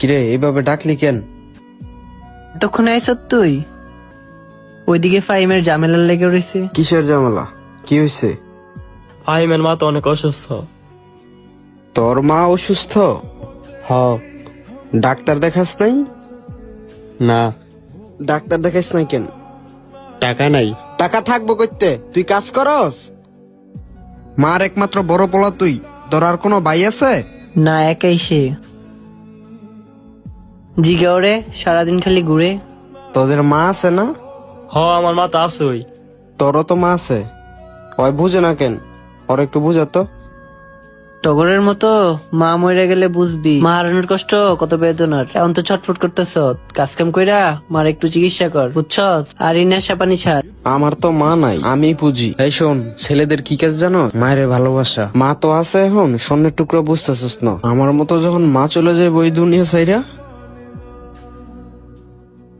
কিরে এইভাবে ডাকলি কেন? তখন আইস তুই ওইদিকে ফাইমের ঝামেলার লেগে রয়েছে। কিসের ঝামেলা? কি হয়েছে? ফাহিমের মা তো অনেক অসুস্থ। তোর মা অসুস্থ? হ। ডাক্তার দেখাস নাই? না, ডাক্তার দেখাস নাই কেন? টাকা নাই। টাকা থাকবো কইতে, তুই কাজ করস? মার একমাত্র বড় পোলা তুই, তোর আর কোনো ভাই আছে? না, একাই সে। জিগাওরে সারাদিন খালি ঘুরে। তোদের মা আছে না? হ, আমার মা তো আসুই। তোরও তো মা আছে, ওই বুঝে না কেন? ওর একটু বুঝাতো। টগরের মতো মা মরে গেলে বুঝবি মা হারানোর কষ্ট কত বেদনার। এখন তো ছটফট করতেছ, কাজ কাম কইরা মার একটু চিকিৎসা কর, বুঝছস? আর এই নেশা পানি ছাড়। আমার তো মা নাই, আমি বুঝি। এই শোন, ছেলেদের কি কাজ জানো? মায়ের ভালোবাসা। মা তো আছে এখন, স্বর্ণের টুকরো বুঝতেছিস না? আমার মতো যখন মা চলে যায় ওই দুনিয়া ছাইরা,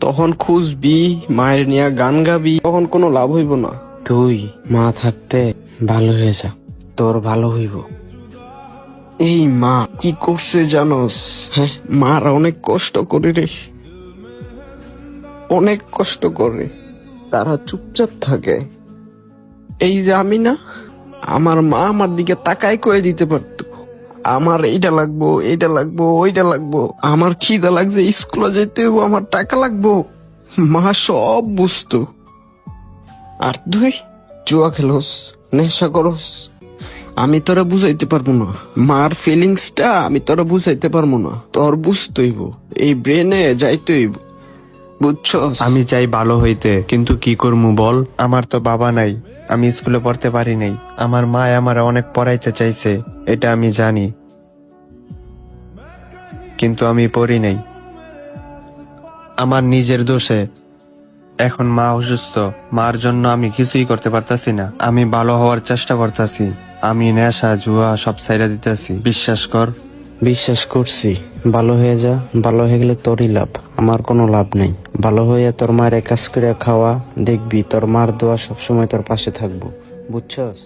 তখন খুঁজবি, মায়ের নিয়ে গান গাবি, তখন কোনো লাভ হইব না। তুই মা থাকতে ভালো হয়ে যা, তোর ভালো হইব। এই মা কি করছে জানোস? হ্যাঁ, মারা অনেক কষ্ট করে রে, অনেক কষ্ট করে। তারা চুপচাপ থাকে। এই যে আমি না, আমার মা আমার দিকে তাকাই কয়ে দিতে পারতো আমার এইটা লাগবো, এইটা লাগবো, ওইটা লাগবো। আমার খিদা লাগছে, স্কুলে যেতে হইব, আমার টাকা লাগবো। মা সব বুঝতো। আর তুই জুয়া খেলোস, নেশা করস, আমি তোরা বুঝাইতে পারবো না। মার ফিলিংসটা আমি তোরা বুঝাইতে পারবো না। তোর বুঝতে হইব, এই ব্রেনে যাইতে হইব, বুঝছস? আমি চাই ভালো হইতে, কিন্তু কি করমু বল? আমার তো বাবা নাই, আমি স্কুলে পড়তে পারি নাই। আমার মা আমার অনেক পড়াইতে চাইছে, এটা আমি জানি, কিন্তু আমি পড়ি নাই। আমার নিজের দোষে। এখন মা অসুস্থ, মার জন্য আমি কিছুই করতে পারতাছি না। আমি ভালো হওয়ার চেষ্টা করতেছি, আমি নেশা জুয়া সব ছাইড়া দিতেছি, বিশ্বাস কর। বিশ্বাস করছি। ভালো হয়ে যা, ভালো হয়ে গেলে তোরই লাভ, আমার কোনো লাভ নেই। ভালো হয়ে তোর মায়ের কাজ করে খাওয়া, দেখবি তোর মার দোয়া সবসময় তোর পাশে থাকবো, বুঝছস?